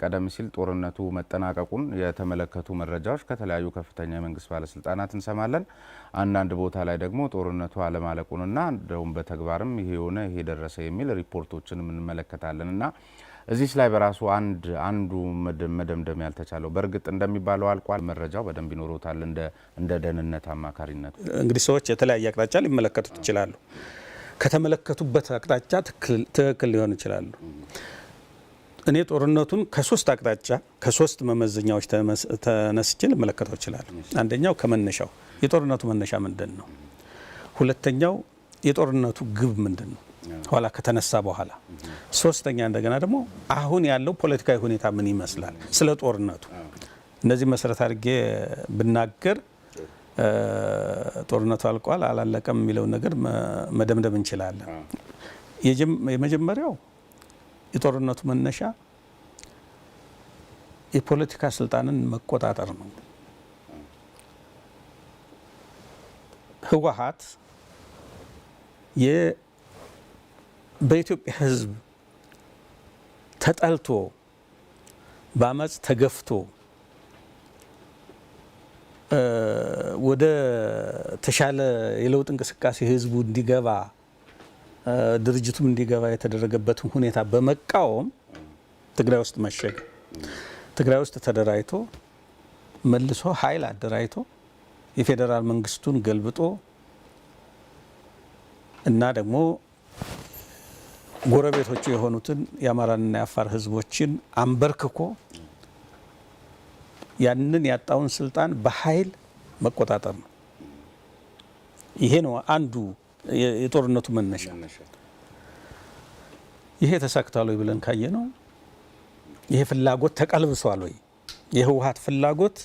ቀደም ሲል ጦርነቱ መጠናቀቁን የተመለከቱ መረጃዎች ከተለያዩ ከፍተኛ የመንግስት ባለስልጣናት እንሰማለን። አንዳንድ ቦታ ላይ ደግሞ ጦርነቱ አለማለቁንና እንደውም በተግባርም ይሄ ሆነ ይሄ ደረሰ የሚል ሪፖርቶችን እንመለከታለንና እዚህ ላይ በራሱ አንዱ መደምደም ያልተቻለው በእርግጥ እንደሚባለው አልቋል። መረጃው በደንብ ይኖሮታል እንደ ደህንነት አማካሪነት እንግዲህ ሰዎች የተለያየ አቅጣጫ ሊመለከቱት ይችላሉ። ከተመለከቱበት አቅጣጫ ትክክል ሊሆን ይችላሉ። እኔ ጦርነቱን ከሶስት አቅጣጫ ከሶስት መመዘኛዎች ተነስቼ ልመለከተው ይችላል። አንደኛው ከመነሻው የጦርነቱ መነሻ ምንድነው? ሁለተኛው የጦርነቱ ግብ ምንድነው? ኋላ ከተነሳ በኋላ ሶስተኛ እንደገና ደግሞ አሁን ያለው ፖለቲካዊ ሁኔታ ምን ይመስላል? ስለ ጦርነቱ እነዚህ መሰረት አድርጌ ብናገር ጦርነቱ አልቋል አላለቀም የሚለው ነገር መደምደም እንችላለን። የመጀመሪያው የጦርነቱ መነሻ የፖለቲካ ስልጣንን መቆጣጠር ነው። ህወሓት በኢትዮጵያ ህዝብ ተጠልቶ በአመጽ ተገፍቶ ወደ ተሻለ የለውጥ እንቅስቃሴ ህዝቡ እንዲገባ ድርጅቱም እንዲገባ የተደረገበትን ሁኔታ በመቃወም ትግራይ ውስጥ መሸገ። ትግራይ ውስጥ ተደራጅቶ መልሶ ኃይል አደራጅቶ የፌዴራል መንግስቱን ገልብጦ እና ደግሞ ጎረቤቶቹ የሆኑትን የአማራና የአፋር ህዝቦችን አንበርክኮ ያንን ያጣውን ስልጣን በኃይል መቆጣጠር ነው። ይሄ ነው አንዱ የጦርነቱ መነሻ። ይሄ ተሳክቷል ወይ ብለን ካየ ነው ይሄ ፍላጎት ተቀልብሷል ወይ? የህወሓት ፍላጎት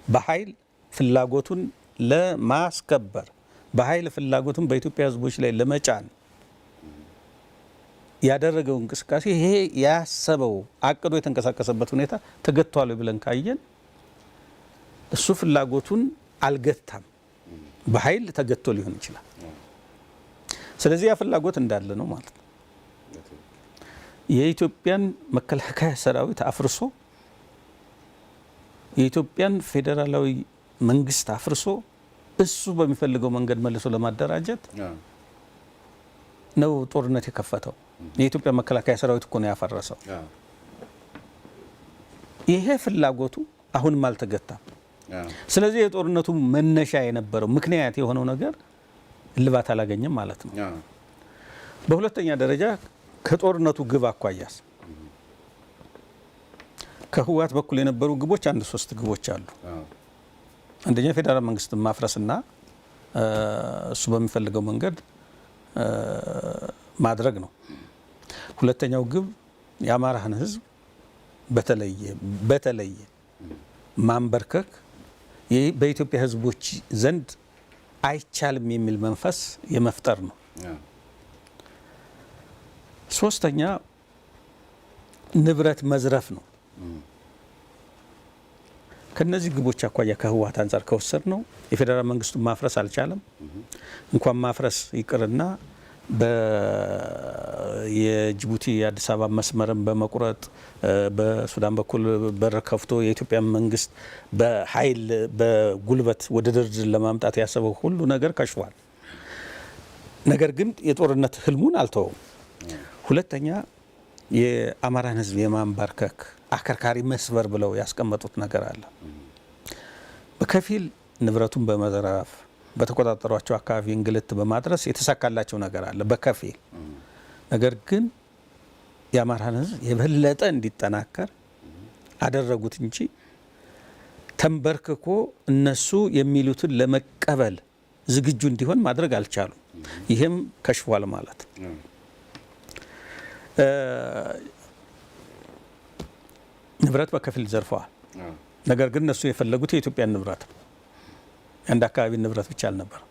በኃይል ፍላጎቱን ለማስከበር በኃይል ፍላጎቱን በኢትዮጵያ ህዝቦች ላይ ለመጫን ያደረገው እንቅስቃሴ ይሄ ያሰበው አቅዶ የተንቀሳቀሰበት ሁኔታ ተገቷል ወይ ብለን ካየን እሱ ፍላጎቱን አልገታም። በኃይል ተገቶ ሊሆን ይችላል። ስለዚህ ያ ፍላጎት እንዳለ ነው ማለት ነው። የኢትዮጵያን መከላከያ ሰራዊት አፍርሶ የኢትዮጵያን ፌዴራላዊ መንግስት አፍርሶ እሱ በሚፈልገው መንገድ መልሶ ለማደራጀት ነው ጦርነት የከፈተው። የኢትዮጵያ መከላከያ ሰራዊት እኮ ነው ያፈረሰው። ይሄ ፍላጎቱ አሁንም አልተገታም። ስለዚህ የጦርነቱ መነሻ የነበረው ምክንያት የሆነው ነገር እልባት አላገኘም ማለት ነው። በሁለተኛ ደረጃ ከጦርነቱ ግብ አኳያስ ከህወሓት በኩል የነበሩ ግቦች አንድ ሶስት ግቦች አሉ። አንደኛ ፌዴራል መንግስት ማፍረስና እሱ በሚፈልገው መንገድ ማድረግ ነው። ሁለተኛው ግብ የአማራን ህዝብ በተለየ ማንበርከክ በኢትዮጵያ ህዝቦች ዘንድ አይቻልም የሚል መንፈስ የመፍጠር ነው። ሶስተኛ ንብረት መዝረፍ ነው። ከነዚህ ግቦች አኳያ ከህወሓት አንጻር ከወሰድ ነው የፌዴራል መንግስቱን ማፍረስ አልቻለም። እንኳን ማፍረስ ይቅርና የጅቡቲ የአዲስ አበባ መስመርን በመቁረጥ በሱዳን በኩል በር ከፍቶ የኢትዮጵያ መንግስት በኃይል በጉልበት ወደ ድርድር ለማምጣት ያሰበው ሁሉ ነገር ከሽፏል። ነገር ግን የጦርነት ህልሙን አልተወውም። ሁለተኛ የአማራን ህዝብ የማንበርከክ አከርካሪ መስበር ብለው ያስቀመጡት ነገር አለ። በከፊል ንብረቱን በመዘረፍ በተቆጣጠሯቸው አካባቢ እንግልት በማድረስ የተሳካላቸው ነገር አለ በከፊል። ነገር ግን የአማራን ህዝብ የበለጠ እንዲጠናከር አደረጉት እንጂ ተንበርክኮ እነሱ የሚሉትን ለመቀበል ዝግጁ እንዲሆን ማድረግ አልቻሉም። ይሄም ከሽፏል ማለት ነው። ንብረት በከፊል ዘርፈዋል። ነገር ግን እነሱ የፈለጉት የኢትዮጵያን ንብረት አንድ አካባቢ ንብረት ብቻ አልነበረ።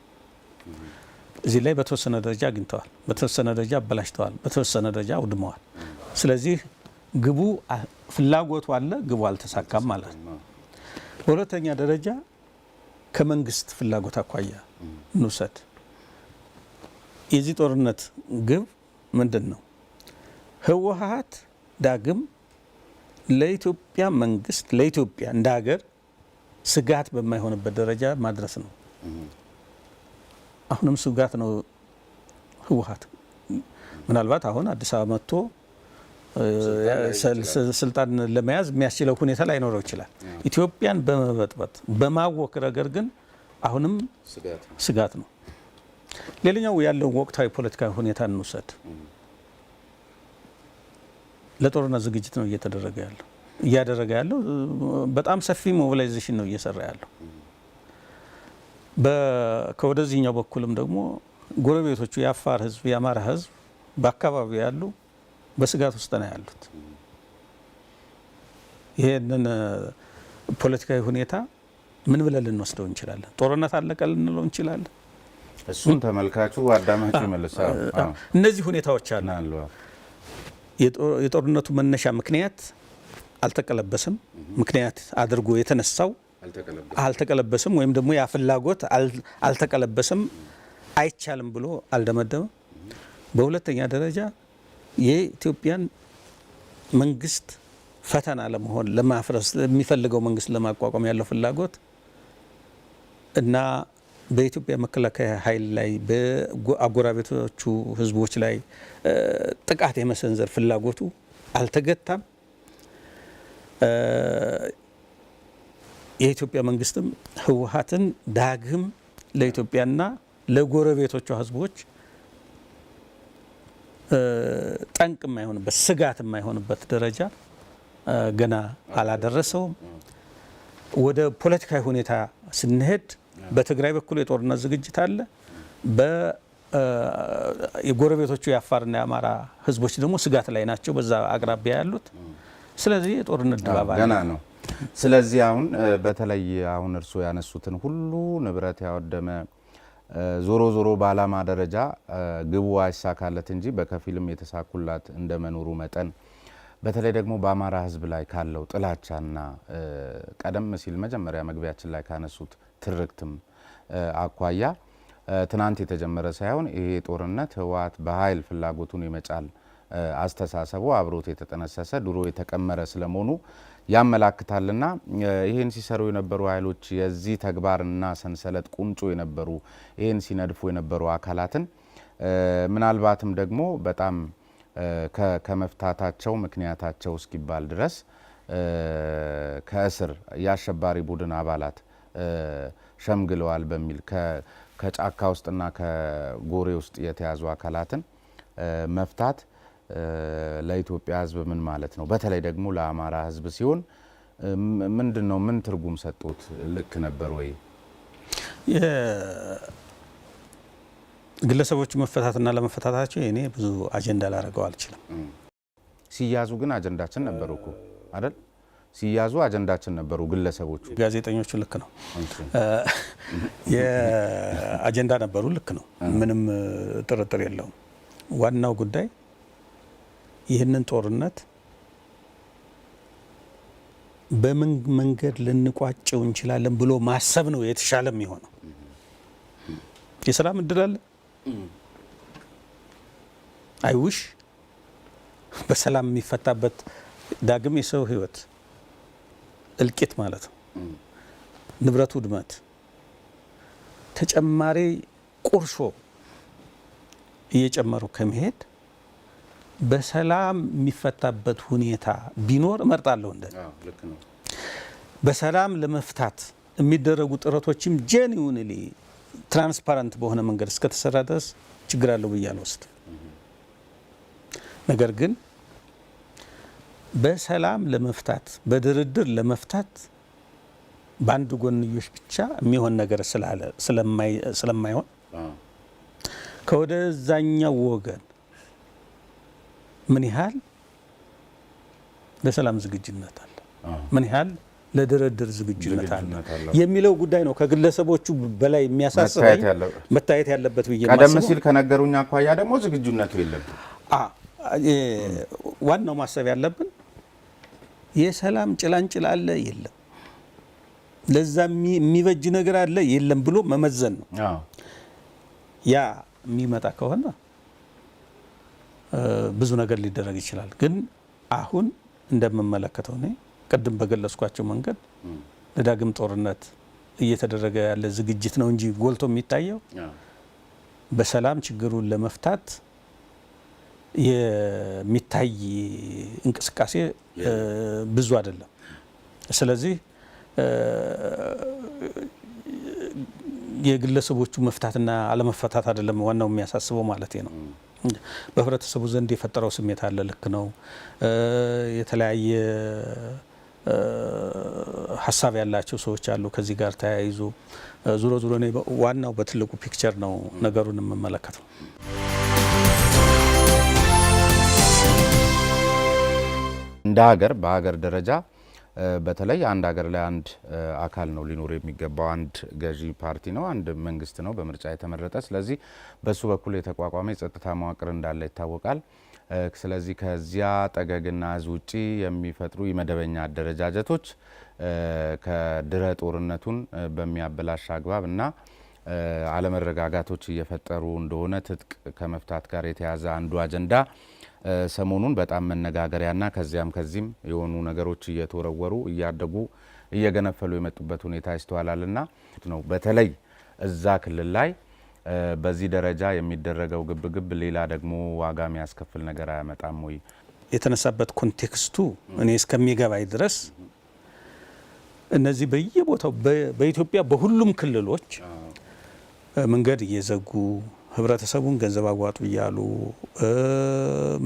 እዚህ ላይ በተወሰነ ደረጃ አግኝተዋል፣ በተወሰነ ደረጃ አበላሽተዋል፣ በተወሰነ ደረጃ አውድመዋል። ስለዚህ ግቡ ፍላጎቱ አለ፣ ግቡ አልተሳካም ማለት ነው። በሁለተኛ ደረጃ ከመንግስት ፍላጎት አኳያ እንውሰድ። የዚህ ጦርነት ግብ ምንድን ነው? ህወሓት ዳግም ለኢትዮጵያ መንግስት ለኢትዮጵያ እንደ ሀገር ስጋት በማይሆንበት ደረጃ ማድረስ ነው። አሁንም ስጋት ነው ህወሓት። ምናልባት አሁን አዲስ አበባ መጥቶ ስልጣን ለመያዝ የሚያስችለው ሁኔታ ላይኖረው ይችላል። ኢትዮጵያን በመበጥበጥ በማወክ ረገድ ግን አሁንም ስጋት ነው። ሌላኛው ያለውን ወቅታዊ ፖለቲካዊ ሁኔታ እንውሰድ። ለጦርነት ዝግጅት ነው እያደረገ ያለው በጣም ሰፊ ሞቢላይዜሽን ነው እየሰራ ያለው። ከወደዚህኛው በኩልም ደግሞ ጎረቤቶቹ የአፋር ህዝብ፣ የአማራ ህዝብ በአካባቢው ያሉ በስጋት ውስጥ ነው ያሉት። ይሄንን ፖለቲካዊ ሁኔታ ምን ብለን ልንወስደው እንችላለን? ጦርነት አለቀ ልንለው እንችላለን? እሱን ተመልካቹ አዳማጩ ይመልሳል። እነዚህ ሁኔታዎች አሉ። የጦርነቱ መነሻ ምክንያት አልተቀለበሰም። ምክንያት አድርጎ የተነሳው አልተቀለበሰም፣ ወይም ደግሞ ያ ፍላጎት አልተቀለበሰም፣ አይቻልም ብሎ አልደመደመም። በሁለተኛ ደረጃ የኢትዮጵያን መንግስት ፈተና ለመሆን ለማፍረስ የሚፈልገው መንግስት ለማቋቋም ያለው ፍላጎት እና በኢትዮጵያ መከላከያ ኃይል ላይ በአጎራቤቶቹ ህዝቦች ላይ ጥቃት የመሰንዘር ፍላጎቱ አልተገታም። የኢትዮጵያ መንግስትም ህወሓትን ዳግም ለኢትዮጵያና ለጎረቤቶቿ ህዝቦች ጠንቅ የማይሆንበት ስጋት የማይሆንበት ደረጃ ገና አላደረሰውም። ወደ ፖለቲካዊ ሁኔታ ስንሄድ በትግራይ በኩል የጦርነት ዝግጅት አለ። የጎረቤቶቹ የአፋርና የአማራ ህዝቦች ደግሞ ስጋት ላይ ናቸው፣ በዛ አቅራቢያ ያሉት። ስለዚህ የጦርነት ድባብ ገና ነው። ስለዚህ አሁን በተለይ አሁን እርስዎ ያነሱትን ሁሉ ንብረት ያወደመ ዞሮ ዞሮ በዓላማ ደረጃ ግቡ አይሳካለት እንጂ በከፊልም የተሳኩላት እንደመኖሩ መጠን በተለይ ደግሞ በአማራ ህዝብ ላይ ካለው ጥላቻና ቀደም ሲል መጀመሪያ መግቢያችን ላይ ካነሱት ትርክትም አኳያ ትናንት የተጀመረ ሳይሆን ይሄ ጦርነት ህወሓት በኃይል ፍላጎቱን የመጫል አስተሳሰቡ አብሮት የተጠነሰሰ ድሮ የተቀመረ ስለመሆኑ ያመላክታልና ይሄን ሲሰሩ የነበሩ ኃይሎች የዚህ ተግባርና ሰንሰለት ቁንጮ የነበሩ ይሄን ሲነድፉ የነበሩ አካላትን ምናልባትም ደግሞ በጣም ከመፍታታቸው ምክንያታቸው እስኪባል ድረስ ከእስር የአሸባሪ ቡድን አባላት ሸምግለዋል በሚል ከጫካ ውስጥና ከጎሬ ውስጥ የተያዙ አካላትን መፍታት ለኢትዮጵያ ህዝብ ምን ማለት ነው? በተለይ ደግሞ ለአማራ ህዝብ ሲሆን ምንድነው? ምን ትርጉም ሰጡት? ልክ ነበር ወይ? ግለሰቦቹ መፈታትና ለመፈታታቸው እኔ ብዙ አጀንዳ ላደርገው አልችልም። ሲያዙ ግን አጀንዳችን ነበሩ እኮ አይደል? ሲያዙ አጀንዳችን ነበሩ ግለሰቦቹ። ጋዜጠኞቹ ልክ ነው፣ የአጀንዳ ነበሩ፣ ልክ ነው፣ ምንም ጥርጥር የለውም። ዋናው ጉዳይ ይህንን ጦርነት በምን መንገድ ልንቋጨው እንችላለን ብሎ ማሰብ ነው የተሻለ የሚሆነው። የሰላም እድል አለ አይውሽ በሰላም የሚፈታበት ዳግም የሰው ህይወት እልቂት ማለት ነው፣ ንብረቱ ውድመት፣ ተጨማሪ ቁርሾ እየጨመሩ ከመሄድ በሰላም የሚፈታበት ሁኔታ ቢኖር እመርጣለሁ። እንደ በሰላም ለመፍታት የሚደረጉ ጥረቶችም ጄኒውንሊ ትራንስፓረንት በሆነ መንገድ እስከተሰራ ድረስ ችግር አለው ብዬ አልወስድም። ነገር ግን በሰላም ለመፍታት በድርድር ለመፍታት በአንድ ጎንዮሽ ብቻ የሚሆን ነገር ስለማይሆን ከወደዛኛው ወገን ምን ያህል ለሰላም ዝግጁነት አለ፣ ምን ያህል ለድርድር ዝግጁነት አለ የሚለው ጉዳይ ነው ከግለሰቦቹ በላይ የሚያሳስበኝ መታየት ያለበት ብዬ ማስበው። ቀደም ሲል ከነገሩኝ አኳያ ደግሞ ዝግጁነቱ የለም። ዋናው ማሰብ ያለብን የሰላም ጭላንጭል አለ የለም፣ ለዛ የሚበጅ ነገር አለ የለም ብሎ መመዘን ነው። ያ የሚመጣ ከሆነ ብዙ ነገር ሊደረግ ይችላል። ግን አሁን እንደምመለከተው እኔ ቅድም በገለጽኳቸው መንገድ ለዳግም ጦርነት እየተደረገ ያለ ዝግጅት ነው እንጂ ጎልቶ የሚታየው በሰላም ችግሩን ለመፍታት የሚታይ እንቅስቃሴ ብዙ አይደለም። ስለዚህ የግለሰቦቹ መፍታትና አለመፈታት አይደለም ዋናው የሚያሳስበው ማለት ነው። በህብረተሰቡ ዘንድ የፈጠረው ስሜት አለ። ልክ ነው። የተለያየ ሀሳብ ያላቸው ሰዎች አሉ። ከዚህ ጋር ተያይዞ ዙሮ ዙሮ እኔ ዋናው በትልቁ ፒክቸር ነው ነገሩን የምመለከተው። እንደ ሀገር በሀገር ደረጃ በተለይ አንድ ሀገር ላይ አንድ አካል ነው ሊኖር የሚገባው። አንድ ገዢ ፓርቲ ነው፣ አንድ መንግስት ነው በምርጫ የተመረጠ። ስለዚህ በሱ በኩል የተቋቋመ የጸጥታ መዋቅር እንዳለ ይታወቃል። ስለዚህ ከዚያ ጠገግና ህዝ ውጪ የሚፈጥሩ የመደበኛ አደረጃጀቶች ከድረ ጦርነቱን በሚያበላሽ አግባብ እና አለመረጋጋቶች እየፈጠሩ እንደሆነ ትጥቅ ከመፍታት ጋር የተያዘ አንዱ አጀንዳ ሰሞኑን በጣም መነጋገሪያና ከዚያም ከዚህም የሆኑ ነገሮች እየተወረወሩ እያደጉ እየገነፈሉ የመጡበት ሁኔታ ይስተዋላልና ነው። በተለይ እዛ ክልል ላይ በዚህ ደረጃ የሚደረገው ግብግብ ሌላ ደግሞ ዋጋ የሚያስከፍል ነገር አያመጣም ወይ? የተነሳበት ኮንቴክስቱ እኔ እስከሚገባኝ ድረስ እነዚህ በየቦታው በኢትዮጵያ በሁሉም ክልሎች መንገድ እየዘጉ ህብረተሰቡን ገንዘብ አዋጡ እያሉ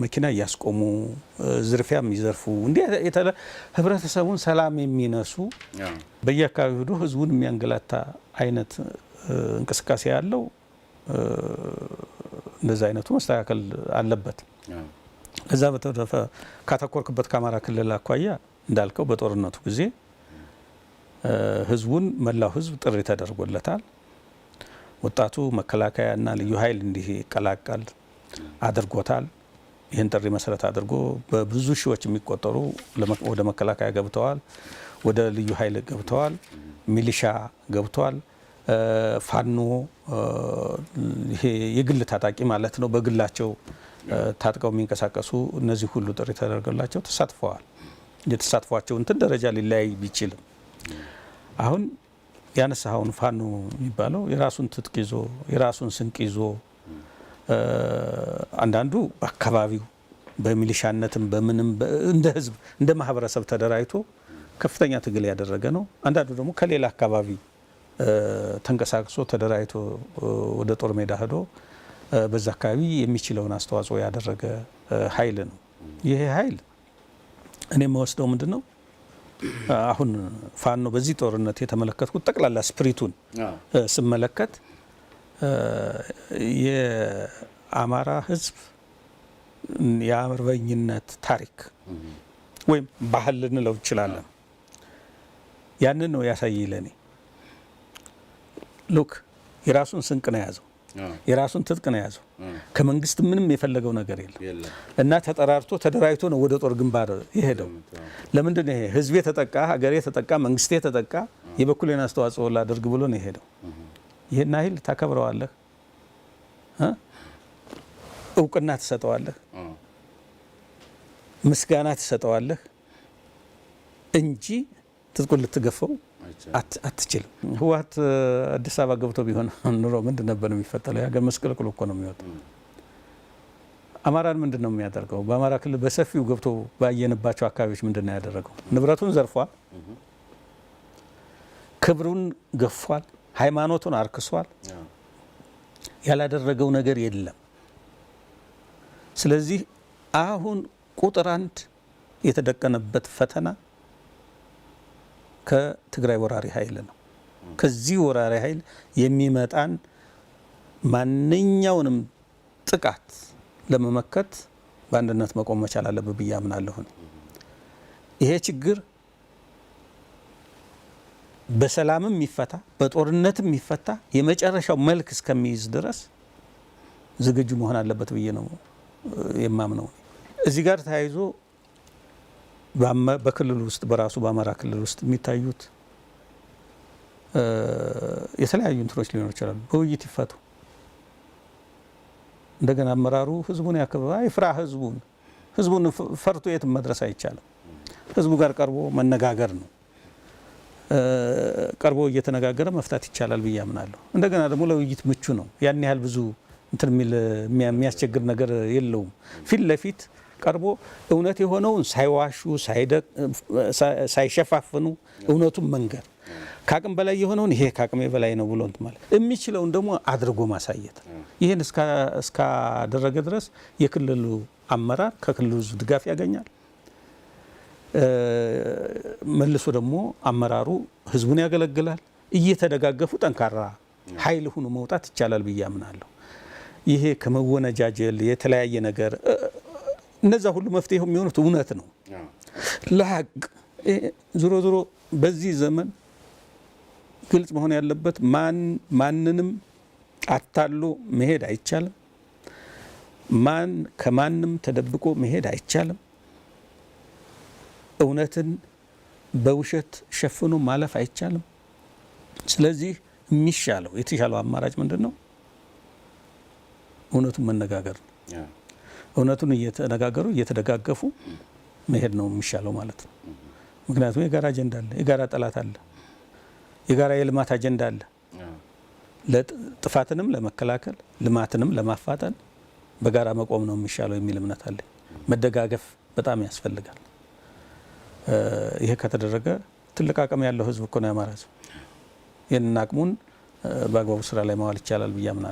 መኪና እያስቆሙ ዝርፊያ የሚዘርፉ እንዲህ ህብረተሰቡን ሰላም የሚነሱ በየአካባቢው ሄዶ ህዝቡን የሚያንገላታ አይነት እንቅስቃሴ ያለው እንደዚህ አይነቱ መስተካከል አለበት። ከዛ በተረፈ ካተኮርክበት ከአማራ ክልል አኳያ እንዳልከው በጦርነቱ ጊዜ ህዝቡን መላው ህዝብ ጥሪ ተደርጎለታል። ወጣቱ መከላከያና ልዩ ኃይል እንዲቀላቀል አድርጎታል። ይህን ጥሪ መሰረት አድርጎ በብዙ ሺዎች የሚቆጠሩ ወደ መከላከያ ገብተዋል፣ ወደ ልዩ ኃይል ገብተዋል፣ ሚሊሻ ገብተዋል። ፋኖ ይሄ የግል ታጣቂ ማለት ነው፣ በግላቸው ታጥቀው የሚንቀሳቀሱ እነዚህ ሁሉ ጥሪ ተደርገላቸው ተሳትፈዋል። የተሳትፏቸው እንትን ደረጃ ሊለያይ ቢችልም አሁን ያነሳውን ፋኖ የሚባለው የራሱን ትጥቅ ይዞ የራሱን ስንቅ ይዞ አንዳንዱ በአካባቢው በሚሊሻነትም በምንም እንደ ህዝብ እንደ ማህበረሰብ ተደራጅቶ ከፍተኛ ትግል ያደረገ ነው። አንዳንዱ ደግሞ ከሌላ አካባቢ ተንቀሳቅሶ ተደራጅቶ ወደ ጦር ሜዳ ሄዶ በዛ አካባቢ የሚችለውን አስተዋጽኦ ያደረገ ኃይል ነው። ይሄ ኃይል እኔ የምወስደው ምንድን ነው አሁን ፋኖ በዚህ ጦርነት የተመለከትኩት ጠቅላላ ስፕሪቱን ስመለከት የአማራ ህዝብ የአርበኝነት ታሪክ ወይም ባህል ልንለው እንችላለን። ያንን ነው ያሳየኝ ለኔ። ሉክ የራሱን ስንቅ ነው የያዘው፣ የራሱን ትጥቅ ነው የያዘው። ከመንግስት ምንም የፈለገው ነገር የለም እና ተጠራርቶ ተደራጅቶ ነው ወደ ጦር ግንባር የሄደው። ለምንድን ነው ይሄ ህዝቤ ተጠቃ፣ ሀገሬ ተጠቃ፣ መንግስቴ ተጠቃ፣ የበኩሌን አስተዋጽኦ ላድርግ ብሎ ነው የሄደው። ይሄን ኃይል ታከብረዋለህ፣ እውቅና ትሰጠዋለህ፣ ምስጋና ትሰጠዋለህ እንጂ ትጥቁን ልትገፈው አትችልም። ህወሓት አዲስ አበባ ገብቶ ቢሆን ኑሮ ምንድን ነበር የሚፈጠረው? የሀገር መስቀልቅል እኮ ነው የሚወጣው። አማራን ምንድን ነው የሚያደርገው? በአማራ ክልል በሰፊው ገብቶ ባየንባቸው አካባቢዎች ምንድን ነው ያደረገው? ንብረቱን ዘርፏል፣ ክብሩን ገፏል፣ ሃይማኖቱን አርክሷል። ያላደረገው ነገር የለም። ስለዚህ አሁን ቁጥር አንድ የተደቀነበት ፈተና ከትግራይ ወራሪ ኃይል ነው። ከዚህ ወራሪ ኃይል የሚመጣን ማንኛውንም ጥቃት ለመመከት በአንድነት መቆም መቻል አለብን ብዬ አምናለሁ። ይሄ ችግር በሰላምም ይፈታ በጦርነትም ይፈታ የመጨረሻው መልክ እስከሚይዝ ድረስ ዝግጁ መሆን አለበት ብዬ ነው የማምነው። እዚህ ጋር ተያይዞ በክልል ውስጥ በራሱ በአማራ ክልል ውስጥ የሚታዩት የተለያዩ እንትኖች ሊኖሩ ይችላሉ። በውይይት ይፈቱ። እንደገና አመራሩ ህዝቡን ያከብራ፣ ይፍራ። ህዝቡን ፈርቶ የትም መድረስ አይቻልም። ህዝቡ ጋር ቀርቦ መነጋገር ነው። ቀርቦ እየተነጋገረ መፍታት ይቻላል ብዬ አምናለሁ። እንደገና ደግሞ ለውይይት ምቹ ነው። ያን ያህል ብዙ እንትን የሚያስቸግር ነገር የለውም። ፊት ለፊት ቀርቦ እውነት የሆነውን ሳይዋሹ ሳይሸፋፍኑ እውነቱን መንገር፣ ከአቅም በላይ የሆነውን ይሄ ከአቅሜ በላይ ነው ብሎ እንትን ማለት የሚችለውን ደግሞ አድርጎ ማሳየት። ይህን እስካደረገ ድረስ የክልሉ አመራር ከክልሉ ህዝብ ድጋፍ ያገኛል። መልሶ ደግሞ አመራሩ ህዝቡን ያገለግላል። እየተደጋገፉ ጠንካራ ኃይል ሆኖ መውጣት ይቻላል ብዬ አምናለሁ። ይሄ ከመወነጃጀል የተለያየ ነገር እነዛ ሁሉ መፍትሄ የሚሆኑት እውነት ነው ለሀቅ። ዞሮ ዞሮ በዚህ ዘመን ግልጽ መሆን ያለበት ማንንም አታሎ መሄድ አይቻልም። ከማንም ተደብቆ መሄድ አይቻልም። እውነትን በውሸት ሸፍኖ ማለፍ አይቻልም። ስለዚህ የተሻለው አማራጭ ምንድን ነው? እውነቱን መነጋገር ነው። እውነቱን እየተነጋገሩ እየተደጋገፉ መሄድ ነው የሚሻለው ማለት ነው። ምክንያቱም የጋራ አጀንዳ አለ፣ የጋራ ጠላት አለ፣ የጋራ የልማት አጀንዳ አለ። ጥፋትንም ለመከላከል ልማትንም ለማፋጠን በጋራ መቆም ነው የሚሻለው የሚል እምነት አለ። መደጋገፍ በጣም ያስፈልጋል። ይሄ ከተደረገ ትልቅ አቅም ያለው ህዝብ እኮ ነው የአማራ ህዝብ። ይህንን አቅሙን በአግባቡ ስራ ላይ ማዋል ይቻላል ብዬ አምናለሁ።